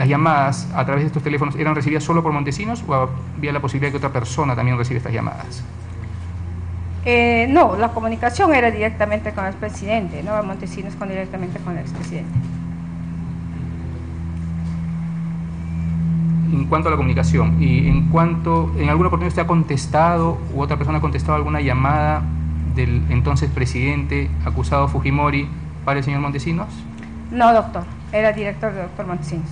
las llamadas a través de estos teléfonos eran recibidas solo por Montesinos o había la posibilidad de que otra persona también reciba estas llamadas? No, la comunicación era directamente con el presidente, no Montesinos directamente con el expresidente. En cuanto a la comunicación, y en alguna oportunidad usted ha contestado u otra persona ha contestado alguna llamada del entonces presidente acusado Fujimori para el señor Montesinos? No, doctor, era director del doctor Montesinos.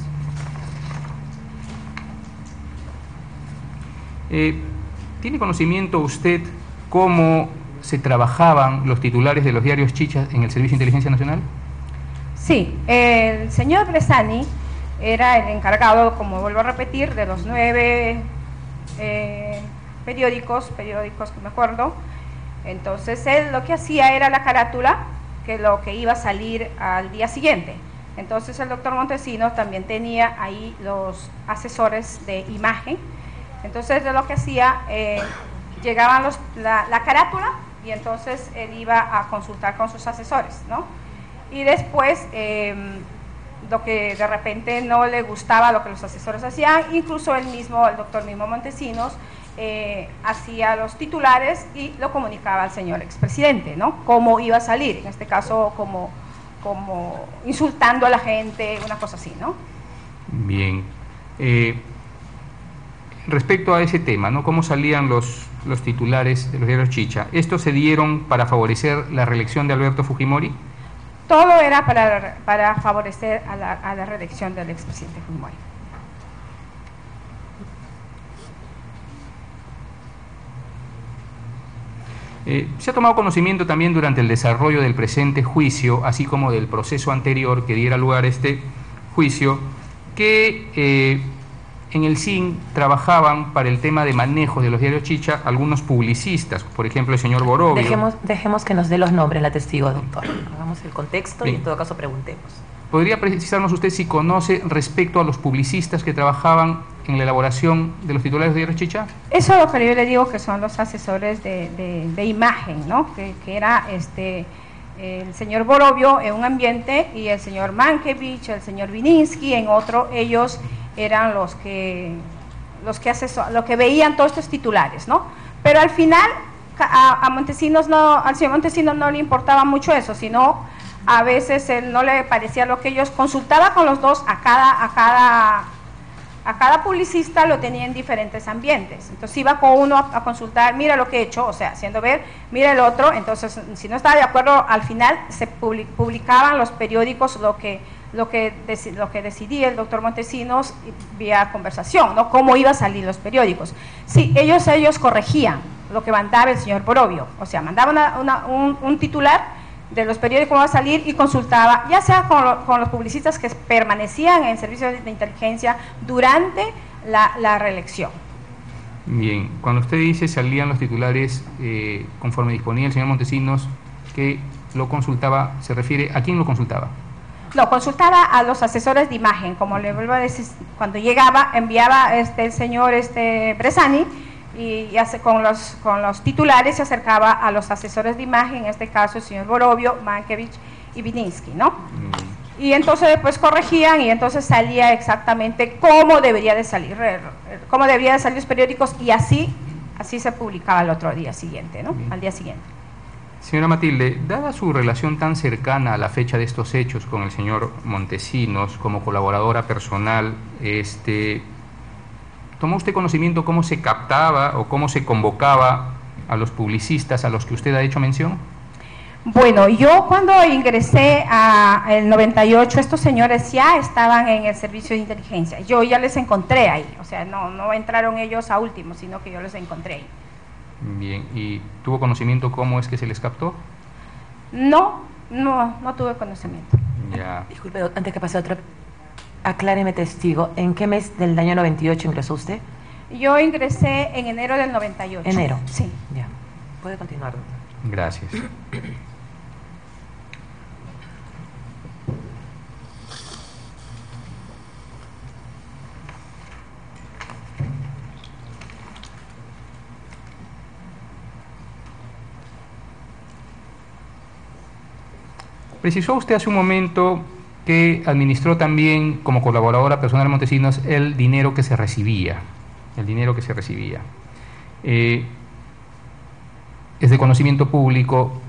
¿Tiene conocimiento usted cómo se trabajaban los titulares de los diarios chichas en el Servicio de Inteligencia Nacional? Sí, el señor Bressani era el encargado, como vuelvo a repetir, de los 9 periódicos que me acuerdo. Entonces él lo que hacía era la carátula, que lo que iba a salir al día siguiente. Entonces el doctor Montesinos también tenía ahí los asesores de imagen. Entonces de lo que hacía, llegaban la carátula y entonces él iba a consultar con sus asesores, ¿no? Y después lo que de repente no le gustaba lo que los asesores hacían, incluso el doctor mismo Montesinos hacía los titulares y lo comunicaba al señor expresidente, ¿no? Cómo iba a salir, en este caso como insultando a la gente, una cosa así, ¿no? Bien. Respecto a ese tema, ¿no? ¿Cómo salían los titulares de los diarios chicha? ¿Estos se dieron para favorecer la reelección de Alberto Fujimori? Todo era para favorecer a la reelección del expresidente Fujimori. Se ha tomado conocimiento también durante el desarrollo del presente juicio, así como del proceso anterior que diera lugar a este juicio, que en el SIN trabajaban para el tema de manejo de los diarios chicha algunos publicistas, por ejemplo el señor Borovio. Dejemos que nos dé los nombres la testigo, doctor. Hagamos el contexto Bien. Y en todo caso preguntemos. ¿Podría precisarnos usted si conoce respecto a los publicistas que trabajaban en la elaboración de los titulares de diarios chicha? Eso es lo que yo le digo que son los asesores de imagen, ¿no? Que era el señor Borovio en un ambiente y el señor Mankiewicz, el señor Vininsky en otro. Ellos eran los que veían todos estos titulares, ¿no? Pero al final al señor Montesinos no le importaba mucho eso, sino a veces él no le parecía lo que ellos consultaba con los dos, a cada publicista lo tenía en diferentes ambientes. Entonces iba con uno a consultar, mira lo que he hecho, o sea, haciendo ver, mira el otro. Entonces, si no estaba de acuerdo, al final se publicaban los periódicos lo que decidía el doctor Montesinos vía conversación, ¿no? Cómo iba a salir los periódicos. Sí, ellos corregían lo que mandaba el señor Borovio, o sea, mandaba un titular de los periódicos cómo va a salir y consultaba, ya sea con los publicistas que permanecían en servicios de inteligencia durante la reelección. Bien, cuando usted dice salían los titulares conforme disponía el señor Montesinos, que lo consultaba, ¿se refiere a quién lo consultaba? Lo consultaba a los asesores de imagen, como le vuelvo a decir, cuando llegaba, enviaba el señor Bressani, y con los titulares se acercaba a los asesores de imagen, en este caso el señor Borovio, Mankiewicz y Vininsky, ¿no? Y entonces después corregían y entonces salía exactamente cómo debería de salir los periódicos, y así se publicaba al otro día siguiente, ¿no? Al día siguiente. Señora Matilde, dada su relación tan cercana a la fecha de estos hechos con el señor Montesinos como colaboradora personal, ¿tomó usted conocimiento cómo se captaba o cómo se convocaba a los publicistas a los que usted ha hecho mención? Bueno, yo cuando ingresé el 98, estos señores ya estaban en el servicio de inteligencia. Yo ya les encontré ahí, o sea, no entraron ellos a último, sino que yo los encontré ahí. Bien, ¿y tuvo conocimiento cómo es que se les captó? No tuve conocimiento. Ya. Disculpe, antes que pase otra, acláreme, testigo, ¿en qué mes del año 98 ingresó usted? Yo ingresé en enero del 98. ¿Enero? Sí. Ya. Puede continuar, doctor. Gracias. Precisó usted hace un momento que administró también como colaboradora personal de Montesinos el dinero que se recibía. El dinero que se recibía. Es de conocimiento público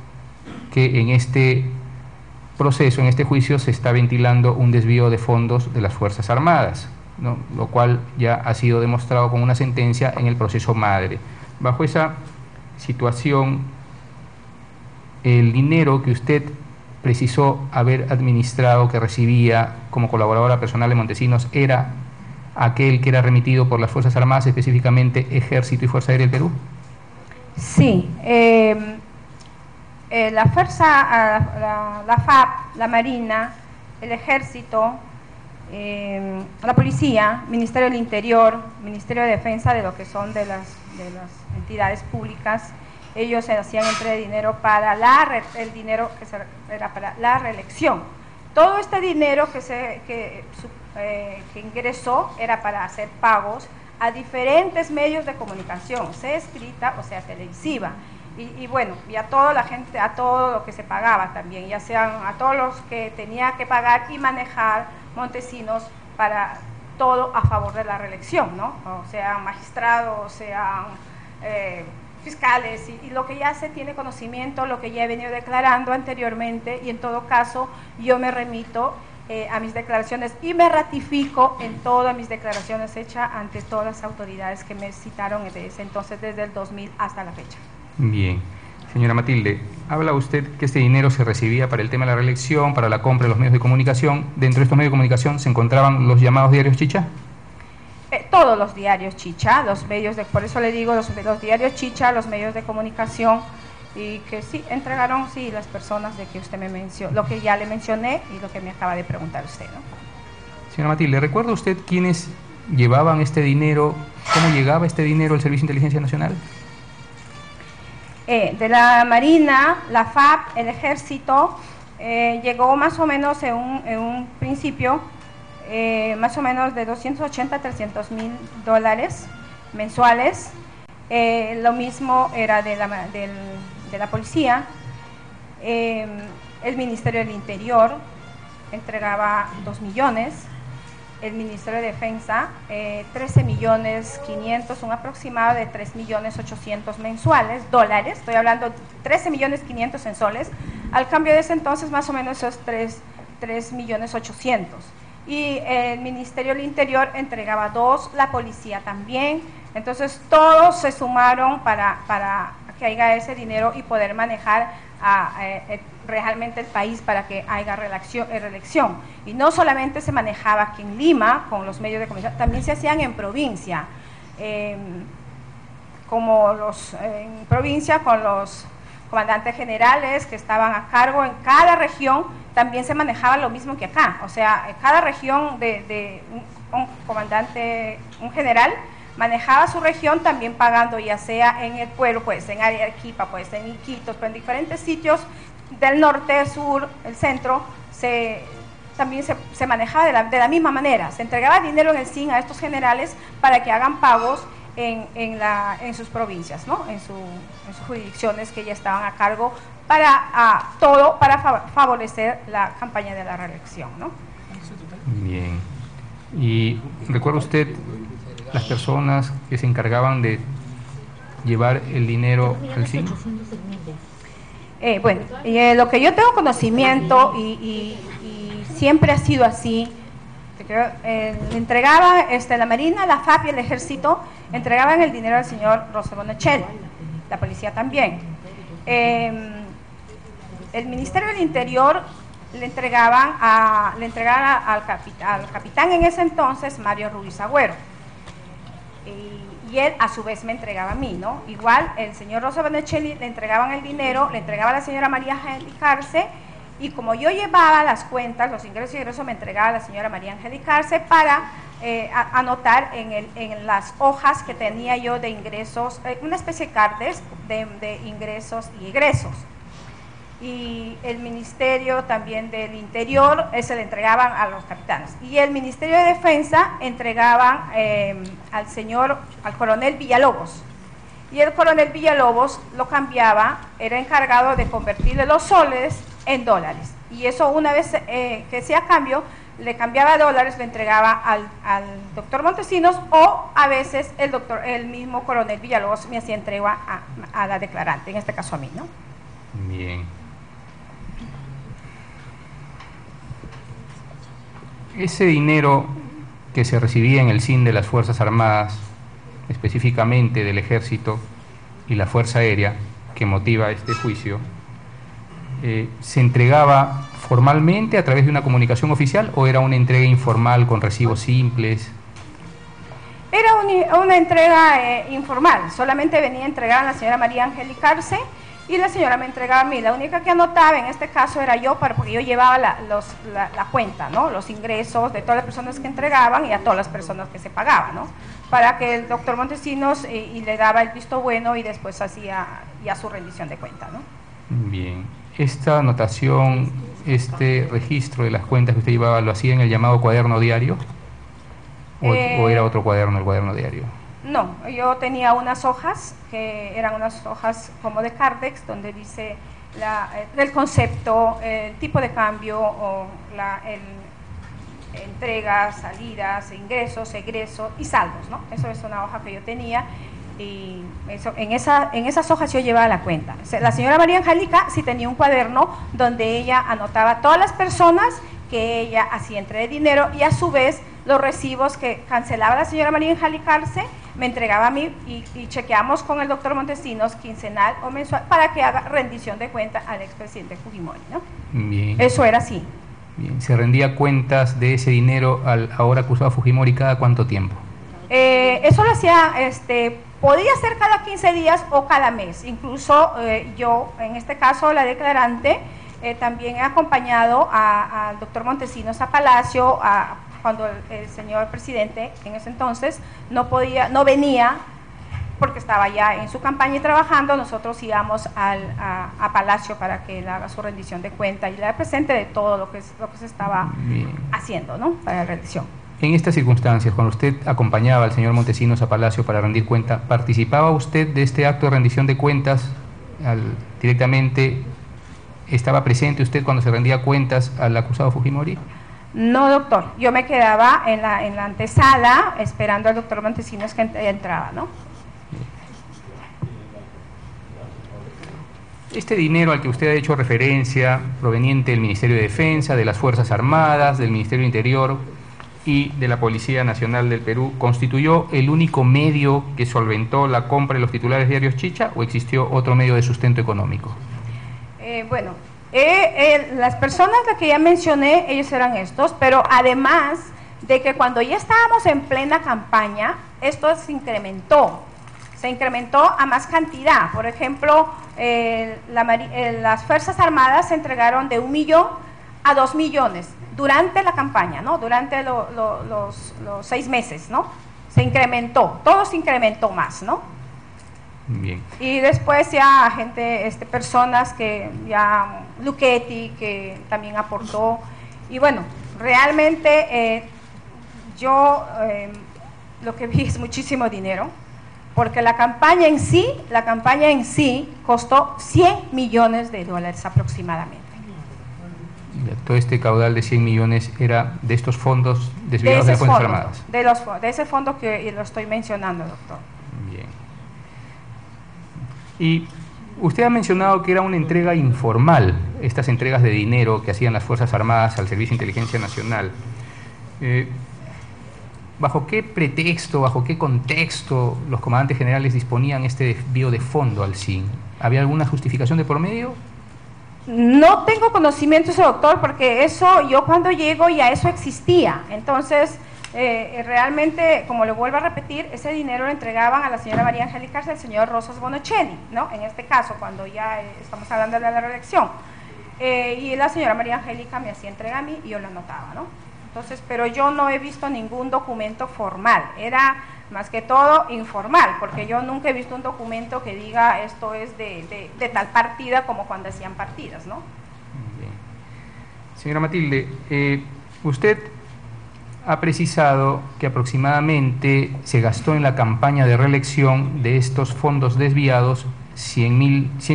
que en este proceso, en este juicio, se está ventilando un desvío de fondos de las Fuerzas Armadas, ¿no? Lo cual ya ha sido demostrado con una sentencia en el proceso madre. Bajo esa situación, el dinero que usted precisó haber administrado, que recibía como colaboradora personal de Montesinos, ¿era aquel que era remitido por las Fuerzas Armadas, específicamente Ejército y Fuerza Aérea del Perú? Sí, la FAP, la Marina, el Ejército, la Policía, Ministerio del Interior, Ministerio de Defensa, de lo que son de las entidades públicas, ellos se hacían entrega de dinero para el dinero que era para la reelección. Todo este dinero que ingresó era para hacer pagos a diferentes medios de comunicación, sea escrita o sea televisiva. Y bueno, y a toda la gente, a todo lo que se pagaba también, ya sean a todos los que tenía que pagar y manejar Montesinos para todo a favor de la reelección, ¿no? O sean magistrados, sean fiscales y lo que ya se tiene conocimiento, lo que ya he venido declarando anteriormente, y en todo caso yo me remito a mis declaraciones y me ratifico en todas mis declaraciones hechas ante todas las autoridades que me citaron desde ese entonces, desde el 2000 hasta la fecha. Bien. Señora Matilde, habla usted que este dinero se recibía para el tema de la reelección, para la compra de los medios de comunicación. ¿Dentro de estos medios de comunicación se encontraban los llamados diarios Chicha? Todos los diarios Chicha, los medios por eso le digo los diarios Chicha, los medios de comunicación, y que sí, entregaron, sí, las personas de que usted me mencionó, lo que ya le mencioné y lo que me acaba de preguntar usted, ¿no? Señora Matilde, ¿recuerda usted quiénes llevaban este dinero, cómo llegaba este dinero al Servicio de Inteligencia Nacional? De la Marina, la FAP, el Ejército, llegó más o menos en un principio, más o menos de 280 a 300 mil dólares mensuales. Lo mismo era de la Policía. El Ministerio del Interior entregaba 2 millones. El Ministerio de Defensa, 13 millones 500, un aproximado de 3 millones 800 mensuales, dólares, estoy hablando 13 millones 500 en soles, al cambio de ese entonces más o menos esos 3 millones 800. Y el Ministerio del Interior entregaba 2, la Policía también, entonces todos se sumaron para que haya ese dinero y poder manejar realmente el país para que haya reelección. Y no solamente se manejaba aquí en Lima con los medios de comunicación, también se hacían en provincia, en provincia con los comandantes generales que estaban a cargo en cada región, también se manejaba lo mismo que acá, o sea, en cada región de un comandante, un general, manejaba su región también pagando, ya sea en el pueblo, pues en Arequipa, pues en Iquitos, pues en diferentes sitios del norte, sur, el centro, también se manejaba de la misma manera. Se entregaba dinero en el SIN a estos generales para que hagan pagos en sus provincias, ¿no? en sus jurisdicciones que ya estaban a cargo para todo para favorecer la campaña de la reelección, ¿no? Bien. ¿Y recuerda usted las personas que se encargaban de llevar el dinero al SIN? Bueno, lo que yo tengo conocimiento y siempre ha sido así, le entregaba la Marina, la FAP y el Ejército entregaban el dinero al señor Rosa Bonachel, la Policía también. El Ministerio del Interior le entregaban al capitán en ese entonces, Mario Ruiz Agüero. Y él a su vez me entregaba a mí, ¿no? Igual el señor Rosa Bonachel le entregaban el dinero, le entregaba a la señora María Angélica Arce, y como yo llevaba las cuentas, los ingresos y egresos, me entregaba la señora María Angélica Arce para anotar en las hojas que tenía yo de ingresos, una especie de cartes de ingresos y egresos. Y el Ministerio también del Interior se le entregaban a los capitanes. Y el Ministerio de Defensa entregaban al coronel Villalobos. Y el coronel Villalobos lo cambiaba, era encargado de convertirle los soles en dólares. Y eso una vez que hacía cambio, le cambiaba dólares, le entregaba al doctor Montesinos, o a veces el mismo coronel Villalobos me hacía entrega a la declarante, en este caso a mí, ¿no? Bien. Ese dinero que se recibía en el SIN de las Fuerzas Armadas, específicamente del Ejército y la Fuerza Aérea, que motiva este juicio, ¿se entregaba formalmente a través de una comunicación oficial o era una entrega informal con recibos simples? Era una entrega informal, solamente venía a entregar a la señora María Angélica Arce y la señora me entregaba a mí. La única que anotaba en este caso era yo, porque yo llevaba la cuenta, ¿no? Los ingresos de todas las personas que entregaban y a todas las personas que se pagaban, ¿no? Para que el doctor Montesinos y le daba el visto bueno y después hacía ya su rendición de cuenta, ¿no? Bien. Esta anotación, este registro de las cuentas que usted llevaba, ¿lo hacía en el llamado cuaderno diario? ¿O era otro cuaderno, el cuaderno diario? No, yo tenía unas hojas, que eran unas hojas como de Cardex, donde dice el concepto, el tipo de cambio, o entregas, salidas, ingresos, egresos y saldos, ¿no? Eso es una hoja que yo tenía. Y eso, en esas hojas yo llevaba la cuenta. La señora María Angélica sí tenía un cuaderno donde ella anotaba todas las personas que ella hacía entrega de dinero, y a su vez los recibos que cancelaba la señora María Angélica Arce me entregaba a mí, y chequeamos con el doctor Montesinos quincenal o mensual para que haga rendición de cuenta al expresidente Fujimori, ¿no? Bien. Eso era así. Bien. ¿Se rendía cuentas de ese dinero al ahora acusado Fujimori cada cuánto tiempo? Eso lo hacía, podía ser cada 15 días o cada mes. Incluso yo, en este caso, la declarante, también he acompañado al doctor Montesinos a Palacio, cuando el señor presidente en ese entonces no venía porque estaba ya en su campaña y trabajando. Nosotros íbamos a Palacio para que él haga su rendición de cuenta y le da presente de todo lo que se estaba haciendo, ¿no? Para la rendición. En estas circunstancias, cuando usted acompañaba al señor Montesinos a Palacio para rendir cuenta, ¿participaba usted de este acto de rendición de cuentas directamente? ¿Estaba presente usted cuando se rendía cuentas al acusado Fujimori? No, doctor. Yo me quedaba en la antesala esperando al doctor Montesinos que entraba, ¿no? Este dinero al que usted ha hecho referencia, proveniente del Ministerio de Defensa, de las Fuerzas Armadas, del Ministerio del Interior y de la Policía Nacional del Perú, ¿constituyó el único medio que solventó la compra de los titulares diarios Chicha o existió otro medio de sustento económico? Bueno, las personas que ya mencioné, ellos eran estos, pero además de que cuando ya estábamos en plena campaña, esto se incrementó a más cantidad. Por ejemplo, las Fuerzas Armadas se entregaron de 1 millón a 2 millones durante la campaña, ¿no? Durante los 6 meses, ¿no? Se incrementó, todo se incrementó más, ¿no? Bien. Y después ya personas que ya, Luchetti, que también aportó, y bueno, realmente yo lo que vi es muchísimo dinero, porque la campaña en sí costó $100 millones aproximadamente. Todo este caudal de 100 millones era de estos fondos desviados de las Fuerzas Armadas. De ese fondo que lo estoy mencionando, doctor. Bien. Y usted ha mencionado que era una entrega informal, estas entregas de dinero que hacían las Fuerzas Armadas al Servicio de Inteligencia Nacional. ¿Bajo qué pretexto, bajo qué contexto los comandantes generales disponían este desvío de fondo al SIN? ¿Había alguna justificación de por medio? No tengo conocimiento de eso, doctor, porque eso, yo cuando llego ya eso existía. Entonces, realmente, como le vuelvo a repetir, ese dinero lo entregaban a la señora María Angélica Arce y al señor Rosas Bonocelli, ¿no? En este caso, cuando ya estamos hablando de la reelección. Y la señora María Angélica me hacía entrega a mí y yo lo anotaba, ¿no? Entonces, pero yo no he visto ningún documento formal, era más que todo informal, porque yo nunca he visto un documento que diga esto es de tal partida como cuando hacían partidas, ¿no? Bien. Señora Matilde, usted ha precisado que aproximadamente se gastó en la campaña de reelección de estos fondos desviados 100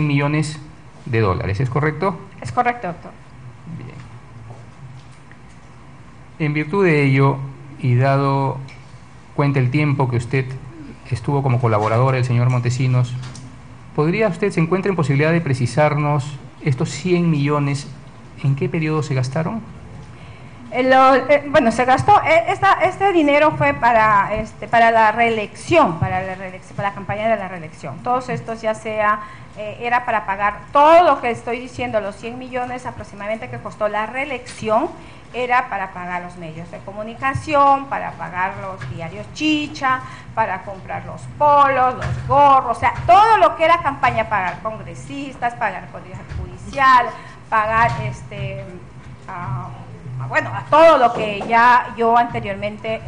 millones de dólares, ¿es correcto? Es correcto, doctor. Bien. En virtud de ello, y dado cuenta el tiempo que usted estuvo como colaborador del señor Montesinos, ¿podría usted, se encuentra en posibilidad de precisarnos estos 100 millones, en qué periodo se gastaron? Bueno, se gastó, este dinero fue para la reelección, para la campaña de la reelección. Todos estos ya sea, era para pagar todo lo que estoy diciendo, los 100 millones aproximadamente que costó la reelección, era para pagar los medios de comunicación, para pagar los diarios chicha, para comprar los polos, los gorros, o sea, todo lo que era campaña, pagar congresistas, pagar policía judicial, pagar bueno, a todo lo que ya yo anteriormente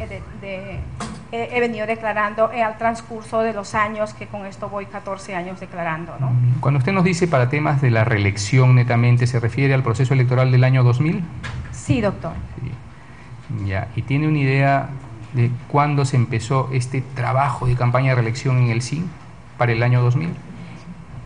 he venido declarando al transcurso de los años, que con esto voy 14 años declarando, ¿no? Cuando usted nos dice para temas de la reelección netamente, ¿se refiere al proceso electoral del año 2000? Sí, doctor. Sí. Ya, ¿y tiene una idea de cuándo se empezó este trabajo de campaña de reelección en el CIN para el año 2000?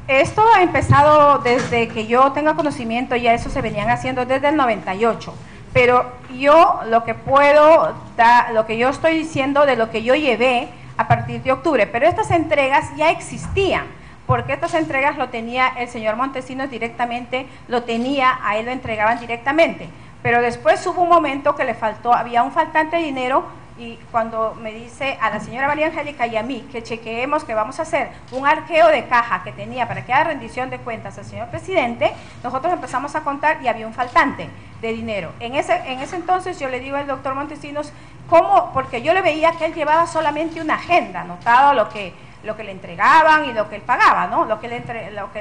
Esto ha empezado desde que yo tenga conocimiento, ya eso se venían haciendo desde el 98. Pero yo lo que puedo dar, lo que yo estoy diciendo de lo que yo llevé a partir de octubre, pero estas entregas ya existían, porque estas entregas lo tenía el señor Montesinos directamente, a él lo entregaban directamente, pero después hubo un momento que le faltó, había un faltante de dinero, y cuando me dice a la señora María Angélica y a mí que chequeemos, que vamos a hacer un arqueo de caja que tenía para que haga rendición de cuentas al señor presidente, nosotros empezamos a contar y había un faltante de dinero. En ese entonces yo le digo al doctor Montesinos, ¿cómo? Porque yo le veía que él llevaba solamente una agenda, anotado lo que le entregaban y lo que él pagaba, ¿no? Lo que le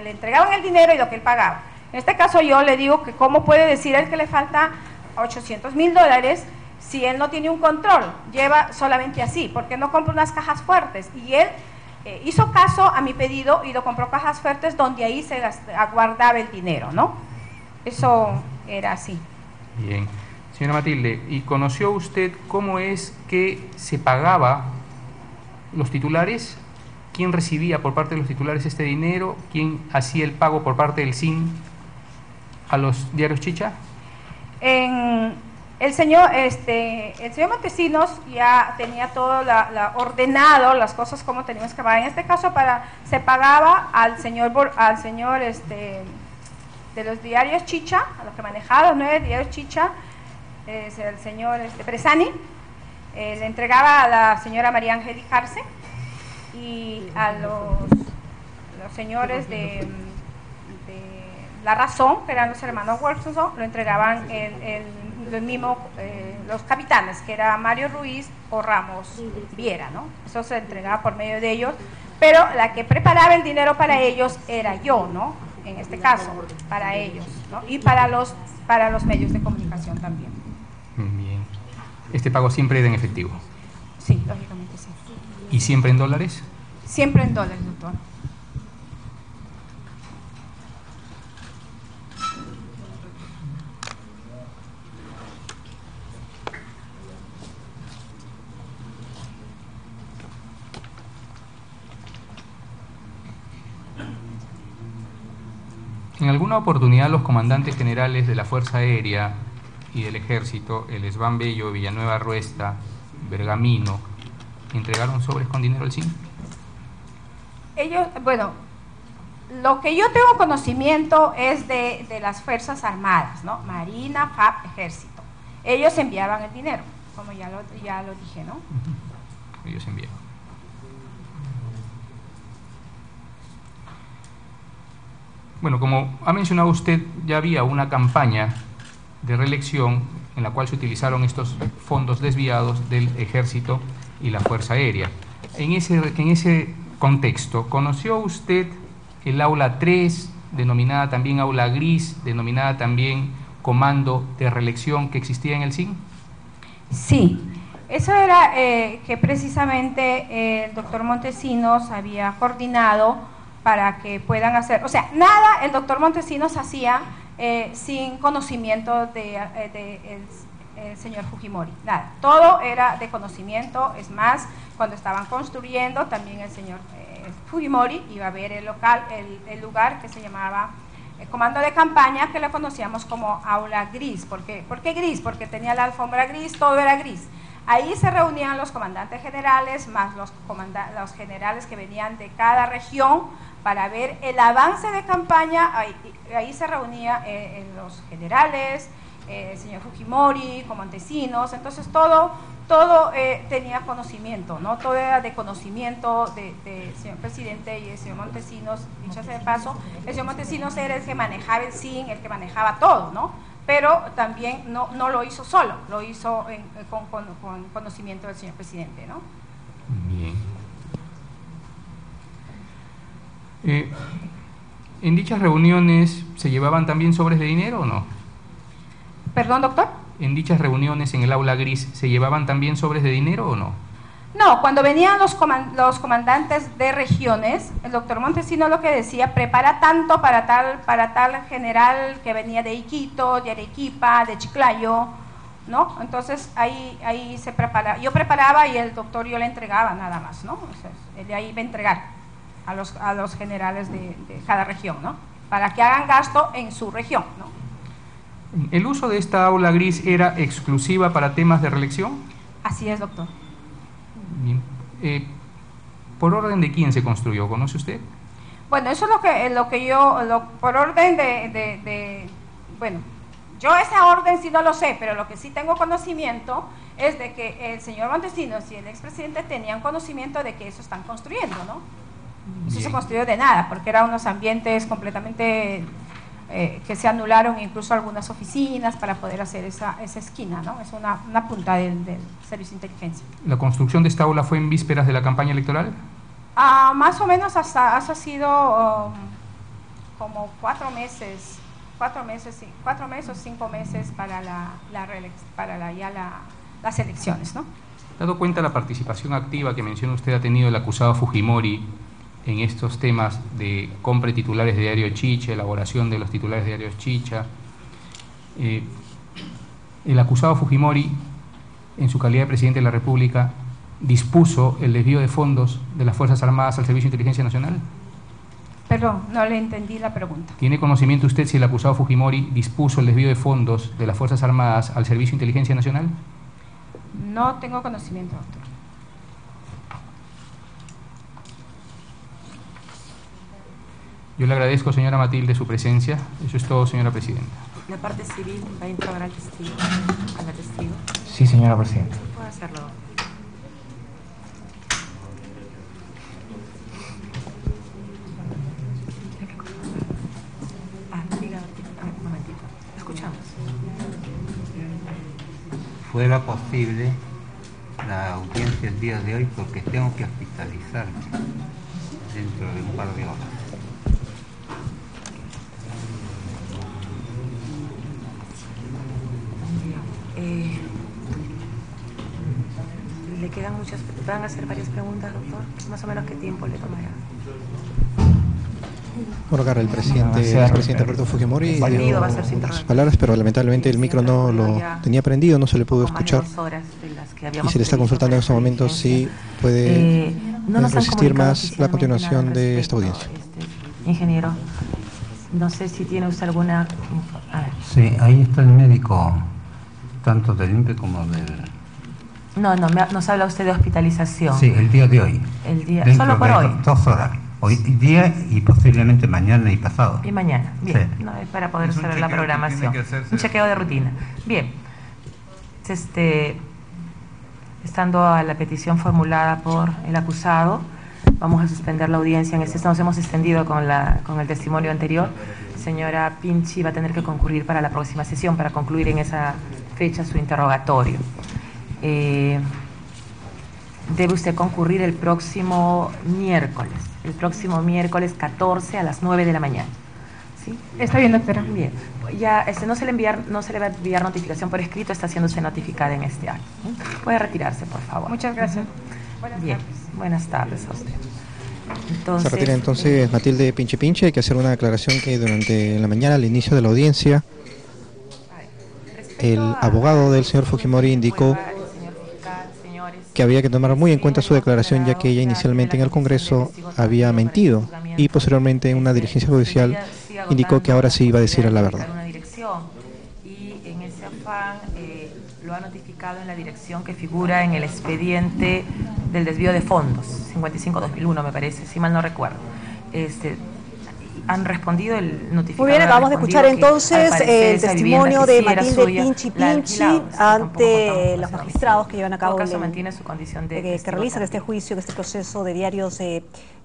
entregaban el dinero y lo que él pagaba. En este caso yo le digo que cómo puede decir él que le falta $800,000 si él no tiene un control, lleva solamente así, porque no compra unas cajas fuertes. Y él hizo caso a mi pedido y lo compró cajas fuertes donde ahí se guardaba el dinero, ¿no? Eso era así. Bien. Señora Matilde, ¿y conoció usted cómo es que se pagaba los titulares? ¿Quién recibía por parte de los titulares este dinero? ¿Quién hacía el pago por parte del CIN a los diarios chicha? El señor Montesinos ya tenía todo ordenado, las cosas como teníamos que pagar. En este caso se pagaba al señor de los diarios chicha, a los que manejaba los 9 diarios chicha, el señor Presani, le entregaba a la señora María Angélica Arce, y a los señores de La Razón, que eran los hermanos Wilson, lo entregaban los capitanes, que era Mario Ruiz o Ramos Viera, ¿no? Eso se entregaba por medio de ellos, pero la que preparaba el dinero para ellos era yo, ¿no? En este caso, para ellos, ¿no? Y para los medios de comunicación también. Bien. ¿Este pago siempre era en efectivo? Sí, lógicamente sí. ¿Y siempre en dólares? Siempre en dólares, doctor. En alguna oportunidad los comandantes generales de la Fuerza Aérea y del Ejército, el Esban Bello, Villanueva Ruesta, Bergamino, ¿entregaron sobres con dinero al CIN? Ellos, bueno, lo que yo tengo conocimiento es de las Fuerzas Armadas, ¿no? Marina, FAB, Ejército. Ellos enviaban el dinero, como ya lo dije, ¿no? Ellos enviaban. Bueno, como ha mencionado usted, ya había una campaña de reelección en la cual se utilizaron estos fondos desviados del Ejército y la Fuerza Aérea. En ese contexto, ¿conoció usted el aula 3, denominada también aula gris, denominada también comando de reelección, que existía en el CIN? Sí, eso era que precisamente el doctor Montesinos había coordinado para que puedan hacer, o sea, nada el doctor Montesinos hacía sin conocimiento del señor Fujimori, nada, todo era de conocimiento. Es más, cuando estaban construyendo, también el señor Fujimori iba a ver el lugar que se llamaba comando de campaña, que lo conocíamos como aula gris. ¿Por qué gris? Porque tenía la alfombra gris, todo era gris. Ahí se reunían los comandantes generales, más los generales que venían de cada región para ver el avance de campaña. Ahí se reunían los generales, el señor Fujimori, con Montesinos. Entonces todo tenía conocimiento, ¿no? Todo era de conocimiento del señor presidente y el señor Montesinos. Dicho sea de paso, el señor Montesinos era el que manejaba el SIN, el que manejaba todo, ¿no? Pero también no lo hizo solo, lo hizo con conocimiento del señor presidente, ¿no? Bien. ¿En dichas reuniones se llevaban también sobres de dinero o no? ¿Perdón, doctor? ¿En dichas reuniones en el aula gris se llevaban también sobres de dinero o no? No, cuando venían los comandantes de regiones, el doctor Montesinos lo que decía, prepara tanto para tal general que venía de Iquito, de Arequipa, de Chiclayo, ¿no? Entonces ahí se prepara. Yo preparaba y el doctor yo le entregaba nada más, ¿no? O sea, él de ahí iba a entregar a los generales de cada región, ¿no? Para que hagan gasto en su región, ¿no? ¿El uso de esta aula gris era exclusiva para temas de reelección? Así es, doctor. Bien. ¿Por orden de quién se construyó? ¿Conoce usted? Bueno, eso es lo que yo, por orden bueno, yo esa orden sí no lo sé, pero lo que sí tengo conocimiento es de que el señor Montesinos y el expresidente tenían conocimiento de que eso están construyendo, ¿no? Eso se construyó de nada, porque eran unos ambientes completamente que se anularon, incluso algunas oficinas para poder hacer esa esquina, ¿no? Es una punta del servicio de inteligencia. ¿La construcción de esta aula fue en vísperas de la campaña electoral? Más o menos ha sido como 4 meses o 5 meses para las elecciones, ¿no? Dado cuenta de la participación activa que menciona usted ha tenido el acusado Fujimori en estos temas de compra de titulares de Diario Chicha, elaboración de los titulares de Diario Chicha, el acusado Fujimori, en su calidad de presidente de la República, dispuso el desvío de fondos de las Fuerzas Armadas al Servicio de Inteligencia Nacional. Perdón, no le entendí la pregunta. ¿Tiene conocimiento usted si el acusado Fujimori dispuso el desvío de fondos de las Fuerzas Armadas al Servicio de Inteligencia Nacional? No tengo conocimiento, doctor. Yo le agradezco, señora Matilde, su presencia. Eso es todo, señora presidenta. ¿La parte civil va a interrogar al testigo? ¿A la testigo? Sí, señora presidenta. Puedo hacerlo. Diga, un momentito. Escuchamos. Fuera posible la audiencia el día de hoy porque tengo que hospitalizarme dentro de un par de horas. ¿Le quedan muchas? ¿Van a hacer varias preguntas, doctor? ¿Más o menos qué tiempo le tomará? Bueno, Carla, el presidente Alberto Fujimori dio va a ser unas palabras, pero lamentablemente el micro no lo tenía prendido, no se le pudo escuchar. Y se le está consultando en estos momentos si puede resistir más la continuación de esta audiencia. Ingeniero, no sé si tiene usted alguna... A ver. Sí, ahí está el médico, tanto del INPE como del... No, nos habla usted de hospitalización. Sí, el día de hoy. El día, dentro solo por de hoy. 2 horas. Hoy día y posiblemente mañana y pasado. Y mañana, bien. Sí. No, es para poder saber la chequeo programación. Un chequeo de rutina. Bien. Estando a la petición formulada por el acusado, vamos a suspender la audiencia. Nos hemos extendido con el testimonio anterior. Señora Pinchi va a tener que concurrir para la próxima sesión para concluir en esa fecha su interrogatorio. Debe usted concurrir el próximo miércoles 14 a las 9 de la mañana. ¿Sí? Está bien, doctora. Bien. Ya no se le va a enviar notificación por escrito, está haciéndose notificada en este acto. Puede retirarse, por favor. Muchas gracias. Bien. Buenas tardes a usted. Entonces, Se retira entonces Matilde Pinche. Hay que hacer una aclaración que durante la mañana, al inicio de la audiencia, el abogado del señor Fujimori indicó que había que tomar muy en cuenta su declaración, ya que ella inicialmente en el Congreso había mentido y posteriormente en una diligencia judicial indicó que ahora sí iba a decir la verdad. Una dirección, y en ese afán lo ha notificado en la dirección que figura en el expediente del desvío de fondos, 55-2001 me parece, si mal no recuerdo. Han respondido el notificador. Muy bien, acabamos de escuchar entonces el testimonio de Matilde Pinchi ante los magistrados que llevan a cabo mantiene su condición de que realizan este juicio, este proceso de diarios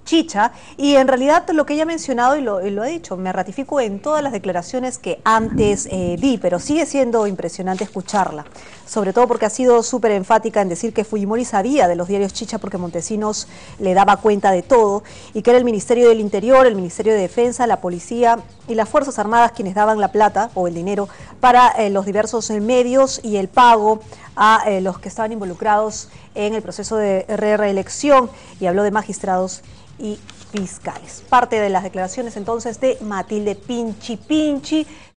Chicha, y en realidad lo que ella ha mencionado y lo ha dicho, me ratifico en todas las declaraciones que antes di, pero sigue siendo impresionante escucharla, sobre todo porque ha sido súper enfática en decir que Fujimori sabía de los diarios Chicha porque Montesinos le daba cuenta de todo, y que era el Ministerio del Interior, el Ministerio de Defensa, la Policía y las Fuerzas Armadas quienes daban la plata o el dinero para los diversos medios y el pago a los que estaban involucrados en el proceso de reelección, y habló de magistrados y fiscales. Parte de las declaraciones entonces de Matilde Pinchi.